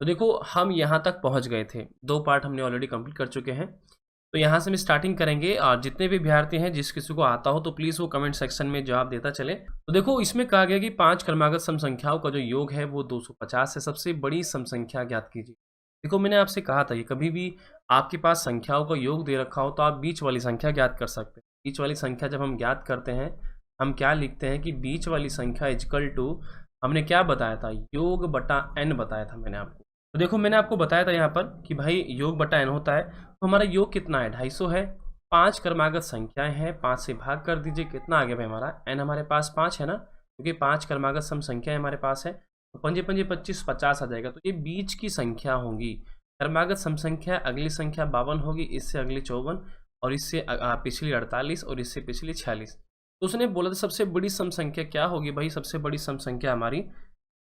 तो देखो हम यहाँ तक पहुँच गए थे, 2 पार्ट हमने ऑलरेडी कंप्लीट कर चुके हैं। तो यहाँ से हम स्टार्टिंग करेंगे और जितने भी विद्यार्थी हैं जिस किसी को आता हो तो प्लीज़ वो कमेंट सेक्शन में जवाब देता चले। तो देखो इसमें कहा गया कि 5 क्रमागत सम संख्याओं का जो योग है वो 250 है। सबसे बड़ी सम संख्या ज्ञात कीजिए। देखो मैंने आपसे कहा था कि कभी भी आपके पास संख्याओं का योग दे रखा हो तो आप बीच वाली संख्या ज्ञात कर सकते हैं। बीच वाली संख्या जब हम ज्ञात करते हैं हम क्या लिखते हैं कि बीच वाली संख्या इक्वल टू, हमने क्या बताया था, योग बटा n बताया था मैंने आपको। तो देखो मैंने आपको बताया था यहाँ पर कि भाई योग बटा n होता है, तो हमारा योग कितना है, 250 है। 5 क्रमागत संख्याएं हैं, 5 से भाग कर दीजिए, कितना आ गया भाई हमारा, n हमारे पास 5 है ना, क्योंकि 5 क्रमागत सम संख्याएं हमारे पास है। तो 5 5 25 50 आ जाएगा। तो ये बीच की संख्या होंगी। क्रमागत सम संख्या अगली संख्या 52 होगी, इससे अगली 54 और इससे पिछली 48 और इससे पिछली 46। तो उसने बोला था सबसे बड़ी सम संख्या क्या होगी भाई, सबसे बड़ी सम संख्या हमारी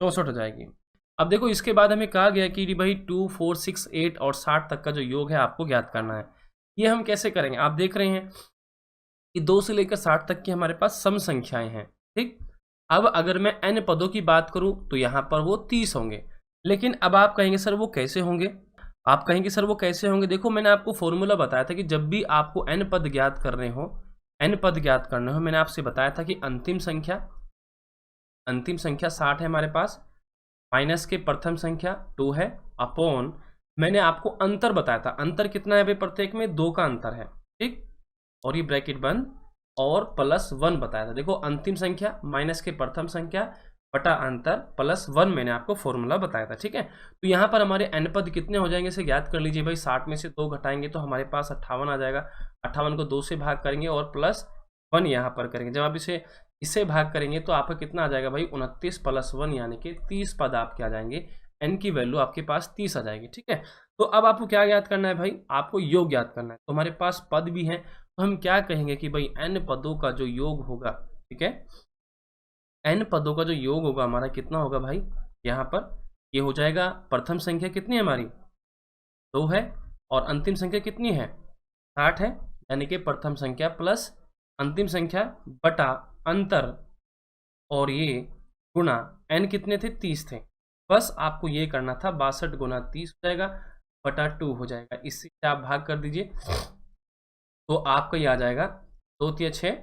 64 हो जाएगी। अब देखो इसके बाद हमें कहा गया कि भाई 2, 4, 6, 8 और 60 तक का जो योग है आपको ज्ञात करना है। ये हम कैसे करेंगे, आप देख रहे हैं कि 2 से लेकर 60 तक की हमारे पास सम संख्याएं हैं, ठीक। अब अगर मैं n पदों की बात करूं तो यहाँ पर वो 30 होंगे। लेकिन अब आप कहेंगे सर वो कैसे होंगे, आप कहेंगे सर वो कैसे होंगे। देखो मैंने आपको फॉर्मूला बताया था कि जब भी आपको n पद ज्ञात करने हो, n पद ज्ञात करने हो, मैंने आपसे बताया था कि अंतिम संख्या 60 है हमारे पास, माइनस के प्रथम संख्या 2 है, अपॉन मैंने आपको अंतर बताया था, अंतर कितना है भाई प्रत्येक में, 2 का अंतर है, ठीक। और ये ब्रैकेट बंद और प्लस 1 बताया था। देखो अंतिम संख्या माइनस के प्रथम संख्या बटा अंतर प्लस 1 मैंने आपको फॉर्मूला बताया था, ठीक है। तो यहाँ पर हमारे n पद कितने हो जाएंगे इसे ज्ञात कर लीजिए भाई। 60 में से 2 घटाएंगे तो हमारे पास 58 आ जाएगा। 58 को 2 से भाग करेंगे और प्लस 1 यहाँ पर करेंगे। जब आप इससे भाग करेंगे तो आपका कितना आ जाएगा भाई, 29 प्लस 1 यानी कि 30 पद आपके आ जाएंगे। n की वैल्यू आपके पास 30 आ जाएगी, ठीक है। तो अब आपको क्या ज्ञात करना है भाई, आपको योग ज्ञात करना है। तो हमारे पास पद भी हैं, तो हम क्या कहेंगे कि भाई n पदों का जो योग होगा, ठीक है, n पदों का जो योग होगा हमारा कितना होगा भाई, यहाँ पर ये हो जाएगा, प्रथम संख्या कितनी है हमारी 2 है और अंतिम संख्या कितनी है 60 है, यानी कि प्रथम संख्या प्लस अंतिम संख्या बटा अंतर और ये गुना n कितने थे 30 थे। बस आपको ये करना था, 62 गुना 30 हो जाएगा बटा 2 हो जाएगा। इससे आप भाग कर दीजिए तो आपका ये आ जाएगा 2 तिया 6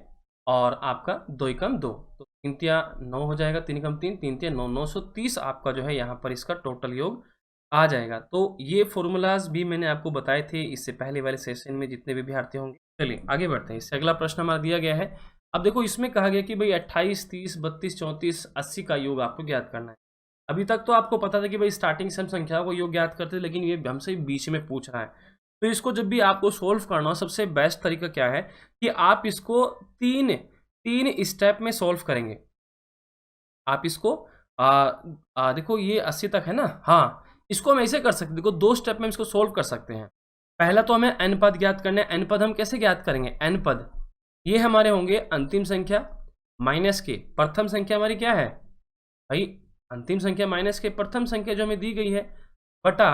और आपका 2 एकम 2, तो 3 तिया 9 हो जाएगा, 3 एकम 3, 3 तिया 9, 930 आपका जो है यहाँ पर इसका टोटल योग आ जाएगा। तो ये फॉर्मूलाज भी मैंने आपको बताए थे इससे पहले वाले सेशन में जितने भी विद्यार्थी होंगे। चलिए आगे बढ़ते हैं, इससे अगला प्रश्न हमारा दिया गया है। अब देखो इसमें कहा गया कि भाई 28, 30, 32, 34, 80 का योग आपको ज्ञात करना है। अभी तक तो आपको पता था कि भाई स्टार्टिंग से हम संख्याओं को योग ज्ञात करते थे, लेकिन ये हमसे बीच में पूछ रहा है। तो इसको जब भी आपको सोल्व करना हो सबसे बेस्ट तरीका क्या है कि आप इसको तीन स्टेप में सोल्व करेंगे। आप इसको देखो ये 80 तक है ना, हाँ इसको हम ऐसे कर सकते, देखो 2 स्टेप में इसको सोल्व कर सकते हैं। पहला तो हमें n पद ज्ञात करने हैं। n पद हम कैसे ज्ञात करेंगे, n पद ये हमारे होंगे अंतिम संख्या माइनस के प्रथम संख्या हमारी क्या है भाई, अंतिम संख्या माइनस के प्रथम संख्या जो हमें दी गई है बटा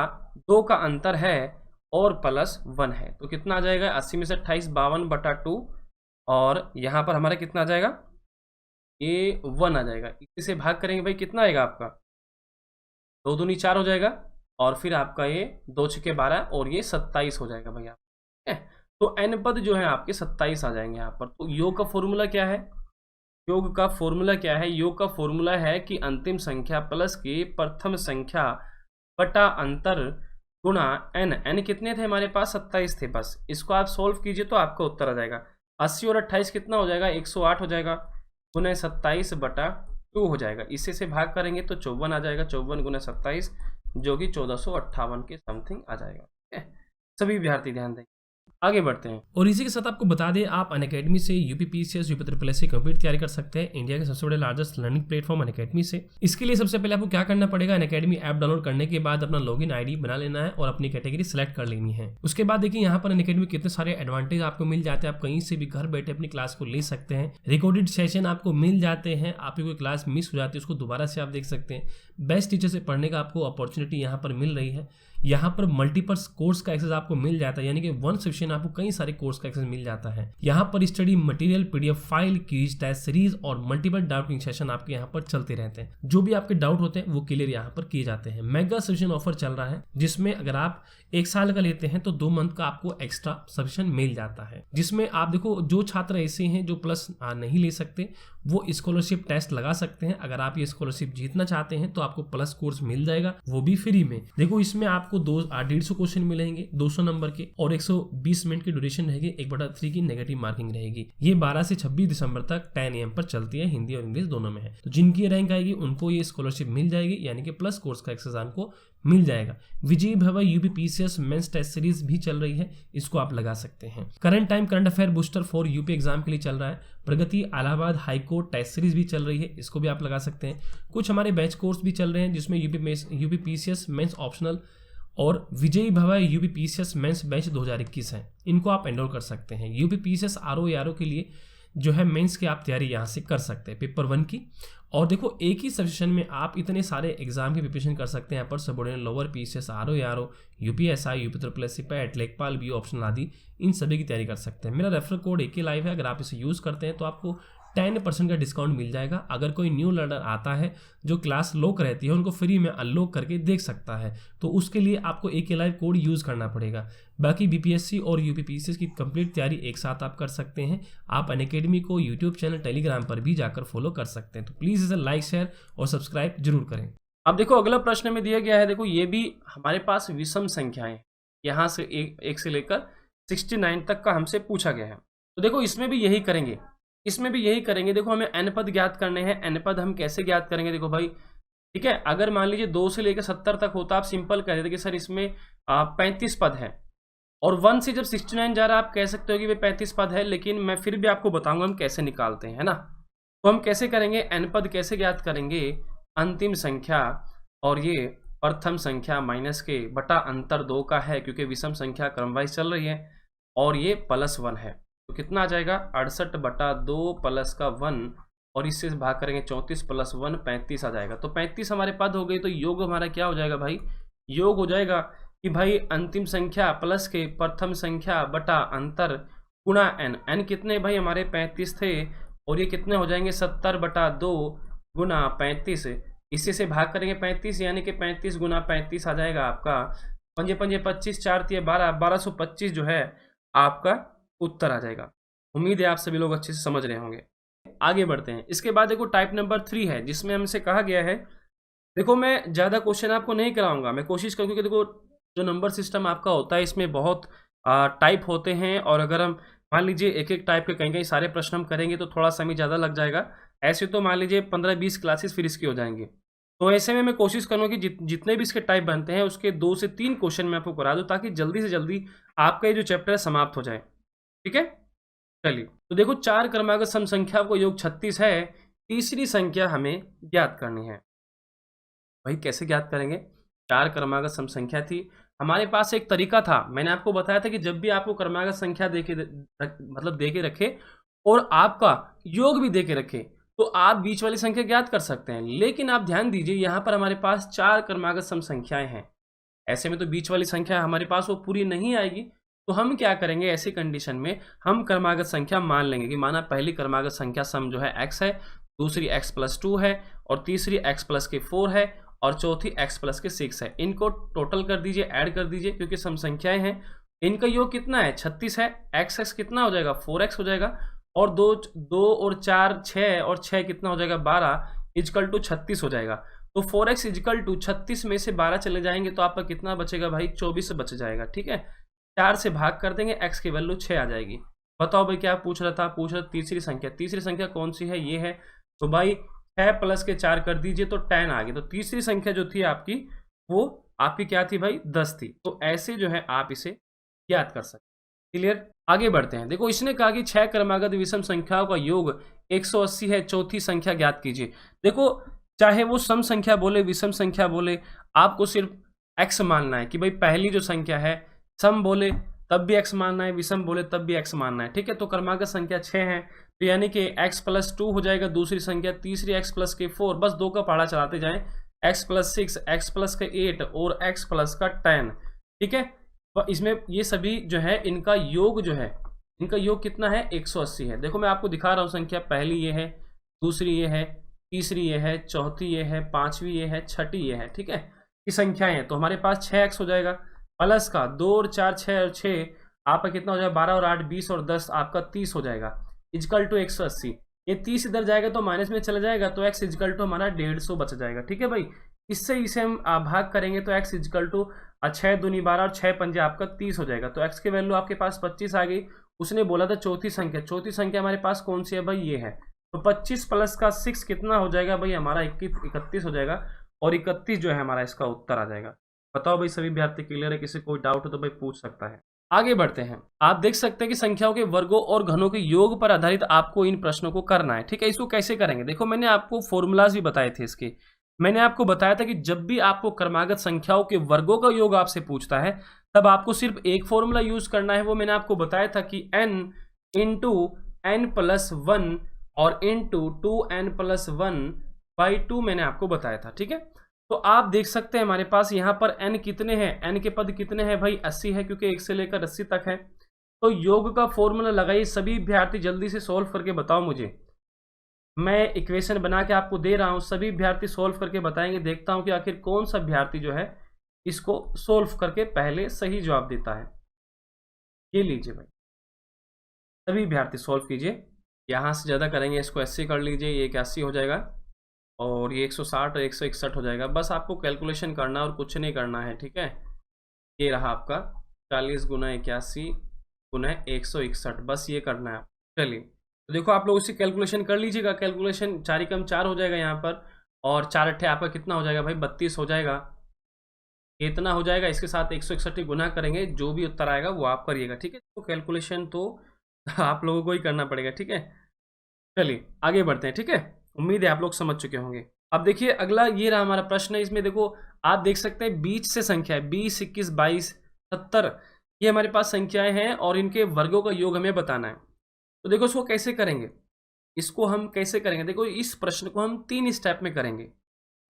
2 का अंतर है और प्लस 1 है। तो कितना आ जाएगा 80 में से 28, 52 बटा 2 और यहाँ पर हमारा कितना आ जाएगा, ये 1 आ जाएगा। इसी से भाग करेंगे भाई कितना आएगा आपका, 2 दूनी 4 हो जाएगा और फिर आपका ये 2 छके 12 और ये 27 हो जाएगा भैया, ठीक है। तो n पद जो है आपके 27 आ जाएंगे यहाँ पर। तो योग का फॉर्मूला क्या है, योग का फॉर्मूला क्या है, योग का फॉर्मूला है कि अंतिम संख्या प्लस की प्रथम संख्या बटा अंतर गुणा n कितने थे हमारे पास 27 थे। बस इसको आप सोल्व कीजिए तो आपका उत्तर आ जाएगा। 80 और 28 कितना हो जाएगा 108 हो जाएगा, गुना 27 बटा 2 हो जाएगा। इसी से भाग करेंगे तो 54 आ जाएगा, 54 गुना 27 जो कि 1458 के समथिंग आ जाएगा, ठीक है। सभी विद्यार्थी ध्यान दें, आगे बढ़ते हैं। और इसी के साथ आपको बता दें आप अनअकैडमी से यूपीपीसीएस यूपी कम्प्लीट तैयारी कर सकते हैं इंडिया के सबसे बड़े लार्जेस्ट लर्निंग प्लेटफॉर्म अनअकैडमी से। इसके लिए सबसे पहले आपको क्या करना पड़ेगा, अनअकैडमी ऐप डाउनलोड करने के बाद अपना लॉगिन आईडी बना लेना है और अपनी कैटेगरी सेलेक्ट कर लेनी है। उसके बाद देखिए यहाँ पर अनअकैडमी कितने सारे एडवांटेज आपको मिल जाते हैं। आप कहीं से भी घर बैठे अपनी क्लास को ले सकते हैं, रिकॉर्डेड सेशन आपको मिल जाते हैं, आपकी कोई क्लास मिस हो जाती है उसको दोबारा से आप देख सकते हैं। बेस्ट टीचर से पढ़ने का आपको अपॉर्चुनिटी यहाँ पर मिल रही है। यहाँ पर मल्टीपल कोर्स का एक्सेस आपको मिल जाता है, यानी कि वन सेक्शन आपको कई सारे कोर्स का एक्सेस मिल जाता है। यहाँ पर study material, PDF file, quiz, test series और मल्टीपल डाउटिंग सेशन आपके यहाँ पर चलते रहते हैं। जो भी आपके डाउट होते हैं वो क्लियर यहाँ पर किए जाते हैं। मेगा सब्सक्रिप्शन ऑफर चल रहा है, जिसमें अगर आप 1 साल का लेते हैं तो 2 मंथ का आपको एक्स्ट्रा सब्सक्रिप्शन मिल जाता है, जिसमें आप देखो जो छात्र ऐसे हैं जो प्लस नहीं ले सकते वो स्कॉलरशिप टेस्ट लगा सकते हैं। अगर आप ये स्कॉलरशिप जीतना चाहते हैं तो आपको प्लस कोर्स मिल जाएगा, वो भी फ्री में। देखो इसमें आपको 150 क्वेश्चन मिलेंगे 200 नंबर के, और 120 मिनट की ड्यूरेशन रहेगी, 1/3 की नेगेटिव मार्किंग रहेगी। ये 12 से 26 दिसंबर तक 10 AM पर चलती है, हिंदी और इंग्लिश दोनों में है। तो जिनकी रैंक आएगी उनको ये स्कॉलरशिप मिल जाएगी, यानी कि प्लस कोर्स का एक्सेस आपको मिल जाएगा। विजय भव यूपीपीसीएस मेंस टेस्ट सीरीज भी चल रही है, इसको आप लगा सकते हैं। Current time current affair booster for UP exam के लिए चल रहा है। Pragati Allahabad high court test series भी चल रही है, इसको भी आप लगा सकते हैं। कुछ हमारे बैच कोर्स भी चल रहे हैं, जिसमें यूपीपीसीएस मेंस ऑप्शनल और विजयी भव यूपीपीसीएस मेंस बैच 2021 है, इनको आप एनरोल कर सकते हैं। यूपीपीसीएस आरओ के लिए जो है मेंस की आप तैयारी यहाँ से कर सकते हैं, पेपर 1 की। और देखो एक ही सब्सक्रिप्शन में आप इतने सारे एग्जाम की प्रिपरेशन कर सकते हैं, upper subordinate, lower PCS, RO, UPSI, UPSC, PET, लेखपाल, बीओ ऑप्शनल आदि, इन सभी की तैयारी कर सकते हैं। मेरा रेफरल कोड AK लाइव है, अगर आप इसे यूज़ करते हैं तो आपको 10% का डिस्काउंट मिल जाएगा। अगर कोई न्यू लर्नर आता है जो क्लास लॉक रहती है, उनको फ्री में अनलॉक करके देख सकता है, तो उसके लिए आपको AK लाइव कोड यूज़ करना पड़ेगा। बाकी बीपीएससी और यूपीपीसीएस की कंप्लीट तैयारी एक साथ आप कर सकते हैं। आप अनअकैडमी को यूट्यूब चैनल, टेलीग्राम पर भी जाकर फॉलो कर सकते हैं। तो प्लीज़ इसे लाइक, शेयर और सब्सक्राइब जरूर करें। अब देखो अगला प्रश्न में दिया गया है, देखो ये भी हमारे पास विषम संख्याएं, यहाँ से एक से लेकर 69 तक का हमसे पूछा गया है। तो देखो इसमें भी यही करेंगे, इसमें भी यही करेंगे। देखो हमें n पद ज्ञात करने हैं। n पद हम कैसे ज्ञात करेंगे, देखो भाई, ठीक है, अगर मान लीजिए 2 से लेकर 70 तक होता, आप सिंपल कह देते कि सर इसमें 35 पद है, और 1 से जब 69 जा रहा आप कह सकते हो कि वे 35 पद है, लेकिन मैं फिर भी आपको बताऊंगा हम कैसे निकालते हैं, है ना। तो हम कैसे करेंगे, n पद कैसे ज्ञात करेंगे, अंतिम संख्या और ये प्रथम संख्या माइनस के बटा अंतर 2 का है, क्योंकि विषम संख्या क्रमवाइज चल रही है, और ये +1 है, तो कितना आ जाएगा 68/2 प्लस का 1, और इससे भाग करेंगे 34 + 1 35 आ जाएगा। तो 35 हमारे पद हो गए। तो योग हमारा क्या हो जाएगा भाई, योग हो जाएगा कि भाई अंतिम संख्या प्लस के प्रथम संख्या बटा अंतर गुणा n कितने भाई हमारे 35 थे, और ये कितने हो जाएंगे 70/2 गुणा 35, इसी से भाग करेंगे 35, यानी कि 35 गुना 35 आ जाएगा आपका 5 5 25 4 3 12 1225 जो है आपका उत्तर आ जाएगा। उम्मीद है आप सभी लोग अच्छे से समझ रहे होंगे। आगे बढ़ते हैं। इसके बाद देखो टाइप नंबर 3 है, जिसमें हमसे कहा गया है, देखो मैं ज़्यादा क्वेश्चन आपको नहीं कराऊंगा, मैं कोशिश करूँगी कि देखो जो नंबर सिस्टम आपका होता है इसमें बहुत टाइप होते हैं, और अगर हम मान लीजिए एक एक टाइप के कहीं सारे प्रश्न हम करेंगे तो थोड़ा समय ज़्यादा लग जाएगा। ऐसे तो मान लीजिए 15-20 क्लासेस फिर इसकी हो जाएंगी। तो ऐसे में मैं कोशिश करूँगा कि जितने भी इसके टाइप बनते हैं उसके 2 से 3 क्वेश्चन मैं आपको करा दूँ, ताकि जल्दी से जल्दी आपका ये जो चैप्टर है समाप्त हो जाए। ठीक है, चलिए। तो देखो 4 क्रमागत सम संख्या को योग 36 है, तीसरी संख्या हमें ज्ञात करनी है। भाई कैसे ज्ञात करेंगे, 4 क्रमागत सम संख्या थी, हमारे पास एक तरीका था, मैंने आपको बताया था कि जब भी आपको क्रमागत संख्या दे के रखे और आपका योग भी दे के रखे, तो आप बीच वाली संख्या ज्ञात कर सकते हैं। लेकिन आप ध्यान दीजिए, यहाँ पर हमारे पास 4 क्रमागत सम संख्याएं हैं, ऐसे में तो बीच वाली संख्या हमारे पास वो पूरी नहीं आएगी। तो हम क्या करेंगे, ऐसी कंडीशन में हम क्रमागत संख्या मान लेंगे कि माना पहली क्रमागत संख्या सम जो है x है, दूसरी x + 2 है, और तीसरी x + 4 है, और चौथी x + 6 है। इनको टोटल कर दीजिए, ऐड कर दीजिए, क्योंकि सम संख्याएं हैं। इनका योग कितना है 36 है, x कितना हो जाएगा 4x हो जाएगा, और 2 और 4 6, और 6 कितना हो जाएगा 12 = 36 हो जाएगा। तो 4x = 36 में से 12 चले जाएंगे तो आपका कितना बचेगा भाई 24 बच जाएगा। ठीक है, 4 से भाग कर देंगे, x की वैल्यू 6 आ जाएगी। बताओ भाई क्या पूछ रहा था, पूछ रहा तीसरी संख्या, तीसरी संख्या कौन सी है, ये है। तो भाई 6 + के 4 कर दीजिए तो 10 आ गई। तो तीसरी संख्या जो थी आपकी वो आपकी क्या थी भाई 10 थी। तो ऐसे जो है आप इसे याद कर सकते। क्लियर, आगे बढ़ते हैं। देखो इसने कहा कि 6 क्रमागत विषम संख्याओं का योग 180 है, चौथी संख्या ज्ञात कीजिए। देखो चाहे वो सम संख्या बोले विषम संख्या बोले, आपको सिर्फ x मानना है कि भाई पहली जो संख्या है सम बोले तब भी x मानना है, विषम बोले तब भी x मानना है। ठीक है, तो क्रमागत संख्या 6 है, तो यानी कि x + 2 हो जाएगा दूसरी संख्या, तीसरी x + 4, बस 2 का पहाड़ा चलाते जाएं, x प्लस 6, x प्लस का 8 और x प्लस का 10। ठीक है, तो इसमें ये सभी जो है इनका योग जो है, इनका योग कितना है 180 है। देखो मैं आपको दिखा रहा हूँ संख्या, पहली ये है, दूसरी ये है, तीसरी ये है, चौथी ये है, पांचवी ये है, छठी ये है। ठीक है, ये संख्याएं हैं। तो हमारे पास 6x हो जाएगा, प्लस का 2 और 4 6 और 6 आपका कितना हो जाएगा 12 और 8 20 और 10 आपका 30 हो जाएगा, इजकल टू 180। ये 30 इधर जाएगा तो माइनस में चला जाएगा, तो x इजकल टू हमारा 150 बच जाएगा। ठीक है भाई, इससे इसे हम भाग करेंगे तो x इजकल टू 6 दूनी 12 और 6 पंजे आपका 30 हो जाएगा। तो x की वैल्यू आपके पास 25 आ गई। उसने बोला था चौथी संख्या, चौथी संख्या हमारे पास कौन सी है भाई, ये है। तो 25 प्लस का 6 कितना हो जाएगा भाई हमारा 31 हो जाएगा, और 31 जो है हमारा इसका उत्तर आ जाएगा। बताओ भाई सभी विद्यार्थी क्लियर है? किसी कोई डाउट हो तो भाई पूछ सकता है। आगे बढ़ते हैं। आप देख सकते हैं कि संख्याओं के वर्गों और घनों के योग पर आधारित आपको इन प्रश्नों को करना है। ठीक है, इसको कैसे करेंगे? देखो मैंने आपको फॉर्मूलाज भी बताए थे इसके। मैंने आपको बताया था कि जब भी आपको क्रमागत संख्याओं के वर्गों का योग आपसे पूछता है तब आपको सिर्फ एक फॉर्मूला यूज करना है। वो मैंने आपको बताया था कि n इंटू n प्लस 1 और इंटू 2n प्लस 1/2 मैंने आपको बताया था। ठीक है, तो आप देख सकते हैं हमारे पास यहाँ पर n कितने हैं, n के पद कितने हैं भाई 80 है, क्योंकि 1 से लेकर 80 तक है। तो योग का फॉर्मूला लगाइए। सभी विद्यार्थी जल्दी से सॉल्व करके बताओ मुझे। मैं इक्वेशन बना के आपको दे रहा हूं, सभी विद्यार्थी सॉल्व करके बताएंगे। देखता हूं कि आखिर कौन सा विद्यार्थी जो है इसको सॉल्व करके पहले सही जवाब देता है। ये लीजिए भाई, सभी विद्यार्थी सॉल्व कीजिए। यहां से ज्यादा करेंगे, इसको 80 कर लीजिए, ये 81 हो जाएगा, और ये 160 और 161 हो जाएगा। बस आपको कैलकुलेशन करना और कुछ नहीं करना है। ठीक है, ये रहा आपका 40 गुना 81 गुना 161, बस ये करना है। चलिए तो देखो आप लोग इसी कैलकुलेशन कर लीजिएगा। कैलकुलेशन 4 कम 4 हो जाएगा यहाँ पर, और 4 अट्ठे आपका कितना हो जाएगा भाई 32 हो जाएगा। इतना हो जाएगा, इसके साथ 161 गुना करेंगे, जो भी उत्तर आएगा वो आप करिएगा। ठीक है, तो कैलकुलेशन तो आप लोगों को ही करना पड़ेगा। ठीक है, चलिए आगे बढ़ते हैं। ठीक है, उम्मीद है आप लोग समझ चुके होंगे। अब देखिए अगला ये रहा हमारा प्रश्न है। इसमें देखो आप देख सकते हैं बीच से संख्या है 20 21 22 70, ये हमारे पास संख्याएं हैं और इनके वर्गों का योग हमें बताना है। तो देखो इसको कैसे करेंगे, इसको हम कैसे करेंगे? देखो इस प्रश्न को हम 3 स्टेप में करेंगे।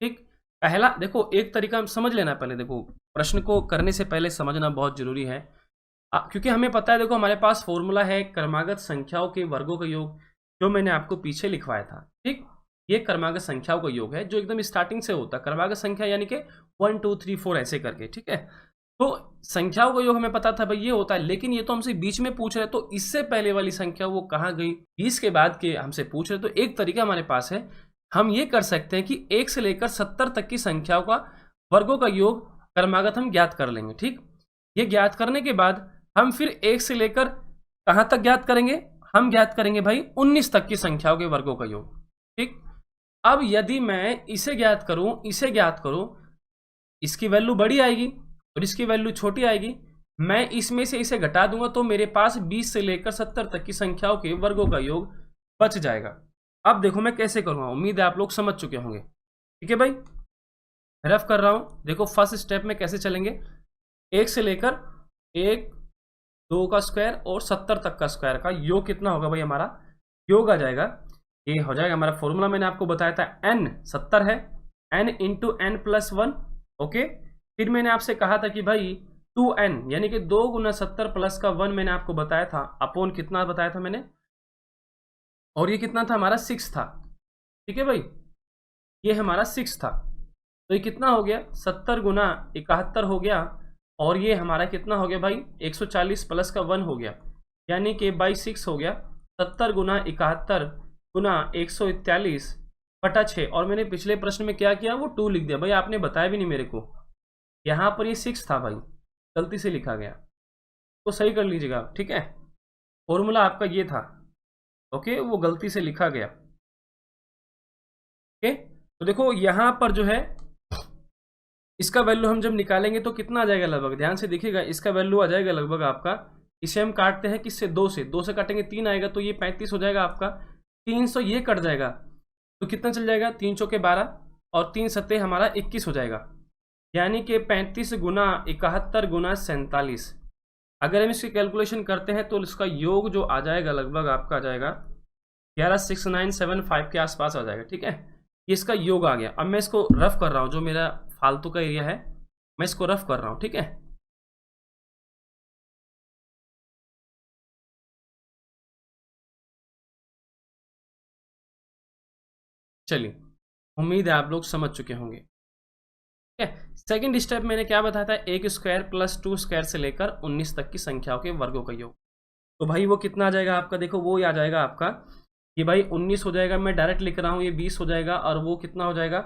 ठीक, पहला देखो एक तरीका हम समझ लेना पहले। देखो प्रश्न को करने से पहले समझना बहुत जरूरी है, क्योंकि हमें पता है देखो हमारे पास फॉर्मूला है क्रमागत संख्याओं के वर्गों का योग, जो मैंने आपको पीछे लिखवाया था। ठीक, ये क्रमागत संख्याओं का योग है जो एकदम स्टार्टिंग से होता है। क्रमागत संख्या यानी कि 1 2 3 4 ऐसे करके। ठीक है, तो संख्याओं का योग हमें पता था भाई ये होता है, लेकिन ये तो हमसे बीच में पूछ रहे, तो इससे पहले वाली संख्या वो कहाँ गई, 20 के बाद के हमसे पूछ रहे। तो एक तरीका हमारे पास है, हम ये कर सकते हैं कि 1 से लेकर 70 तक की संख्याओं का वर्गों का योग क्रमागत हम ज्ञात कर लेंगे। ठीक, ये ज्ञात करने के बाद हम फिर 1 से लेकर कहाँ तक ज्ञात करेंगे, हम ज्ञात करेंगे भाई 19 तक की संख्याओं के वर्गों का योग। ठीक, अब यदि मैं इसे ज्ञात करूं, इसे ज्ञात करूं, इसकी वैल्यू बड़ी आएगी और इसकी वैल्यू छोटी आएगी। मैं इसमें से इसे घटा दूंगा तो मेरे पास 20 से लेकर 70 तक की संख्याओं के वर्गों का योग बच जाएगा। अब देखो मैं कैसे करूंगा, उम्मीद है आप लोग समझ चुके होंगे। ठीक है भाई, रफ कर रहा हूं। देखो फर्स्ट स्टेप में कैसे चलेंगे, 1 से लेकर 1 2 का स्क्वायर और 70 तक का स्क्वायर का योग कितना होगा भाई, हमारा योग आ जाएगा, ये हो जाएगा हमारा फॉर्मूला मैंने आपको बताया था, n 70 है, n into n plus 1। Okay, फिर मैंने आपसे कहा था कि भाई 2n यानी कि 2 गुना 70 प्लस का 1 मैंने आपको बताया था, अपॉन कितना बताया था मैंने, और ये कितना था हमारा 6 था। ठीक है भाई, ये हमारा 6 था, तो ये कितना हो गया 70 गुना 71 हो गया, और ये हमारा कितना हो गया भाई 140 प्लस का 1 हो गया, यानी कि बाई 6 हो गया। 70 गुना 71 गुना 141/6, और मैंने पिछले प्रश्न में क्या किया, वो 2 लिख दिया भाई, आपने बताया भी नहीं मेरे को। यहाँ पर ये 6 था भाई, गलती से लिखा गया, तो सही कर लीजिएगा। ठीक है, फॉर्मूला आपका ये था, ओके, वो गलती से लिखा गया। ओके, तो देखो यहाँ पर जो है इसका वैल्यू हम जब निकालेंगे तो कितना आ जाएगा लगभग, ध्यान से देखिएगा, इसका वैल्यू आ जाएगा लगभग आपका, इसे हम काटते हैं किससे, 2 से, 2 से काटेंगे 3 आएगा, तो ये 35 हो जाएगा आपका। 300 ये कट जाएगा तो कितना चल जाएगा, 3 चौके 12 और 3 सत्ते हमारा 21 हो जाएगा, यानी कि 35 गुना 71 गुना 47। अगर हम इसकी कैलकुलेशन करते हैं तो इसका योग जो आ जाएगा लगभग आपका आ जाएगा 116975 के आसपास आ जाएगा। ठीक है, ये इसका योग आ गया। अब मैं इसको रफ कर रहा हूं, जो मेरा फालतू का एरिया है मैं इसको रफ कर रहा हूं, ठीक है। चलिए, उम्मीद है आप लोग समझ चुके होंगे, ठीक है। सेकेंड स्टेप मैंने क्या बताया था, 1 स्क्वायर प्लस 2 स्क्वायर से लेकर 19 तक की संख्याओं के वर्गों का योग। तो भाई वो कितना आ जाएगा आपका, देखो वो आ जाएगा आपका, ये भाई 19 हो जाएगा, मैं डायरेक्ट लिख रहा हूँ, ये 20 हो जाएगा, और वो कितना हो जाएगा,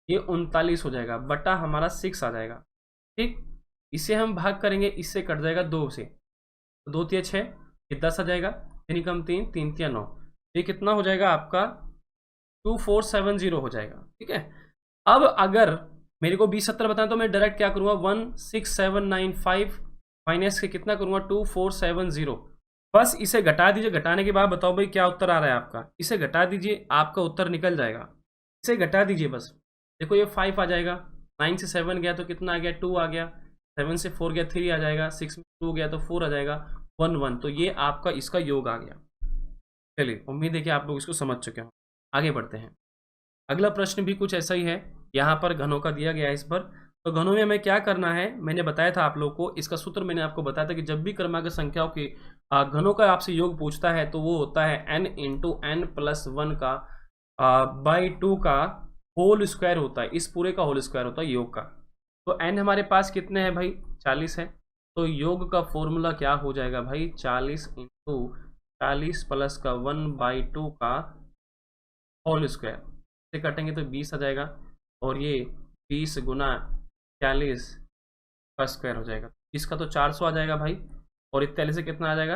ये 39 हो जाएगा, बटा हमारा 6 आ जाएगा, ठीक। इसे हम भाग करेंगे, इससे कट जाएगा 2 से, 2 तिया 6, ये 10 आ जाएगा, 3 कम 3, 3 तिया 9, ये कितना हो जाएगा आपका 2470 हो जाएगा, ठीक है। अब अगर मेरे को 2070 बताएं तो मैं डायरेक्ट क्या करूंगा, 16795 माइनस के कितना करूंगा 2470, बस इसे घटा दीजिए। घटाने के बाद बताओ भाई क्या उत्तर आ रहा है आपका, इसे घटा दीजिए, आपका उत्तर निकल जाएगा। इसे घटा दीजिए बस, देखो ये 5 आ जाएगा, 9 से 7 गया तो कितना आ गया 2 आ गया, 7 से 4 गया 3 आ जाएगा, 6 में 2 गया तो 4 आ जाएगा, 1 1, तो ये आपका इसका योग आ गया। चलिए, उम्मीद है कि आप लोग इसको समझ चुके हो। आगे बढ़ते हैं। अगला प्रश्न भी कुछ ऐसा ही है, यहाँ पर घनों का दिया गया है इस पर। तो घनों में हमें क्या करना है, मैंने बताया था आप लोग को, इसका सूत्र मैंने आपको बताया था कि जब भी क्रमांक संख्याओं के घनों का आपसे योग पूछता है तो वो होता है n इंटू n प्लस 1 का बाई 2 का होल स्क्वायर होता है, इस पूरे का होल स्क्वायर होता है योग का। तो n हमारे पास कितने हैं भाई, 40 है, तो योग का फॉर्मूला क्या हो जाएगा भाई, 40 इंटू 40 प्लस का 1/2 का होल स्क्वायर, से काटेंगे तो 20 आ जाएगा, और ये 20 गुना 40 का स्क्वायर हो जाएगा, इसका तो 400 आ जाएगा भाई, और 41 से कितना आ जाएगा,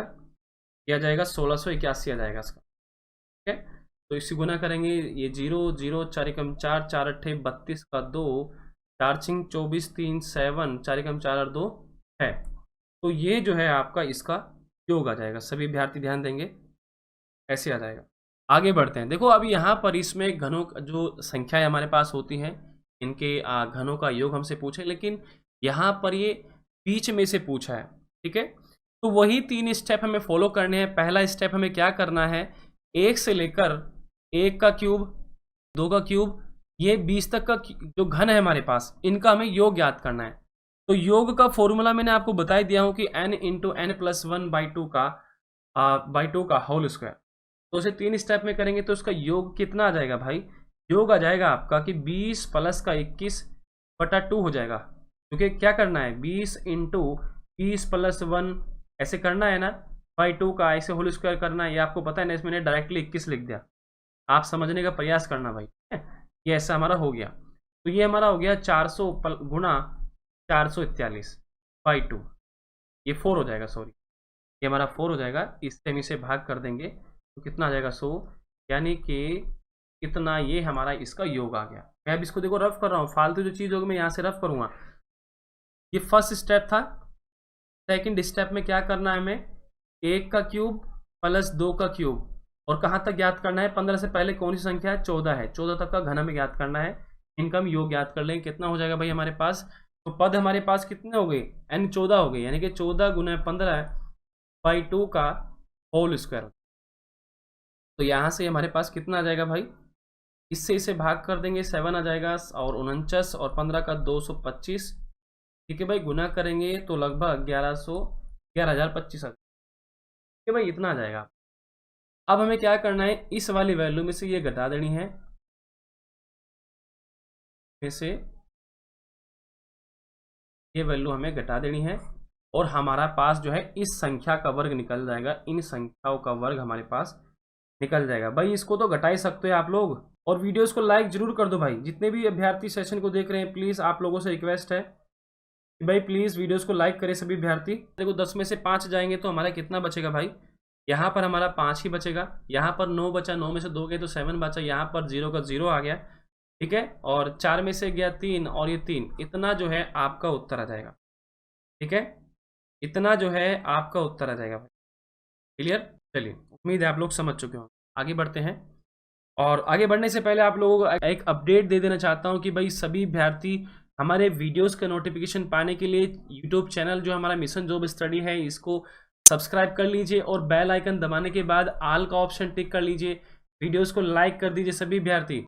ये आ जाएगा 1681 आ जाएगा इसका, ठीक है। तो इसी गुना करेंगे, ये 0 0 4 कम 4 4 अट्ठे 32 का 2 4 छिंग 24 3 7 4 कम 4 और 2 है, तो ये जो है आपका इसका योग आ जाएगा। सभी विद्यार्थी ध्यान देंगे, ऐसे आ जाएगा। आगे बढ़ते हैं। देखो अब यहाँ पर इसमें घनों जो संख्याएं हमारे पास होती हैं, इनके घनों का योग हमसे पूछे, लेकिन यहाँ पर ये बीच में से पूछा है, ठीक है। तो वही 3 स्टेप हमें फॉलो करने हैं। पहला स्टेप हमें क्या करना है, 1 से लेकर 1 का क्यूब, 2 का क्यूब, ये 20 तक का जो घन है हमारे पास, इनका हमें योग याद करना है। तो योग का फॉर्मूला मैंने आपको बता दिया हूं कि n इंटू n प्लस 1/2 का होल स्क्वायर। तो उसे 3 स्टेप में करेंगे तो उसका योग कितना आ जाएगा भाई, योग आ जाएगा आपका कि 20 प्लस का 21 बटा 2 हो जाएगा, क्योंकि क्या करना है 20 इंटू 20 प्लस 1 ऐसे करना है ना, बाई 2 का ऐसे होल स्क्वायर करना है, ये आपको पता है ना, इसमें मैंने डायरेक्टली 21 लिख दिया, आप समझने का प्रयास करना भाई, ये ऐसा हमारा हो गया। तो ये हमारा हो गया 400 गुणा 441 बाई 2, ये 4 हो जाएगा, सॉरी ये हमारा 4 हो जाएगा, इससे हम इसे भाग कर देंगे तो कितना आ जाएगा 100, यानी कि इतना, ये हमारा इसका योग आ गया। मैं अब इसको देखो रफ कर रहा हूँ, फालतू जो चीज़ होगी मैं यहाँ से रफ करूँगा। ये फर्स्ट स्टेप था। सेकंड स्टेप में क्या करना है हमें, 1 का क्यूब प्लस 2 का क्यूब, और कहाँ तक ज्ञात करना है, 15 से पहले कौन सी संख्या है, 14 है, 14 तक का घन हमें ज्ञात करना है। इनका हम योग ज्ञात कर लेंगे, कितना हो जाएगा भाई हमारे पास, तो पद हमारे पास कितने हो गए, n 14 हो गए, यानी कि 14 गुना 15 बाई 2 का होल स्क्वायर। तो यहाँ से हमारे पास कितना आ जाएगा भाई, इससे इसे भाग कर देंगे 7 आ जाएगा, और 49 और 15 का 225, ठीक है भाई, गुना करेंगे तो लगभग 11,025 आ जाएगा, ठीक है भाई, इतना आ जाएगा। अब हमें क्या करना है, इस वाली वैल्यू में से ये घटा देनी है, से ये वैल्यू हमें घटा देनी है, और हमारा पास जो है इस संख्या का वर्ग निकल जाएगा, इन संख्याओं का वर्ग हमारे पास निकल जाएगा। भाई इसको तो घटा ही सकते हो आप लोग, और वीडियोस को लाइक जरूर कर दो भाई। जितने भी अभ्यर्थी सेशन को देख रहे हैं, प्लीज आप लोगों से रिक्वेस्ट है कि भाई प्लीज वीडियोस को लाइक करें सभी अभ्यर्थी। देखो 10 में से 5 जाएंगे तो हमारा कितना बचेगा भाई, यहाँ पर हमारा 5 ही बचेगा, यहाँ पर 9 बचा, 9 में से 2 गए तो 7 बचा, यहाँ पर 0 का 0 आ गया, ठीक है, और 4 में से गया 3, और ये 3, इतना जो है आपका उत्तर आ जाएगा, ठीक है, इतना जो है आपका उत्तर आ जाएगा भाई। क्लियर, चलिए उम्मीद है आप लोग समझ चुके हो। आगे बढ़ते हैं, और आगे बढ़ने से पहले आप लोगों को एक अपडेट दे देना चाहता हूं कि भाई सभी अभ्यर्थी हमारे वीडियोस का नोटिफिकेशन पाने के लिए यूट्यूब चैनल जो हमारा मिशन जॉब स्टडी है, इसको सब्सक्राइब कर लीजिए, और बेल आइकन दबाने के बाद ऑल का ऑप्शन टिक कर लीजिए, वीडियोस को लाइक कर दीजिए सभी अभ्यर्थी।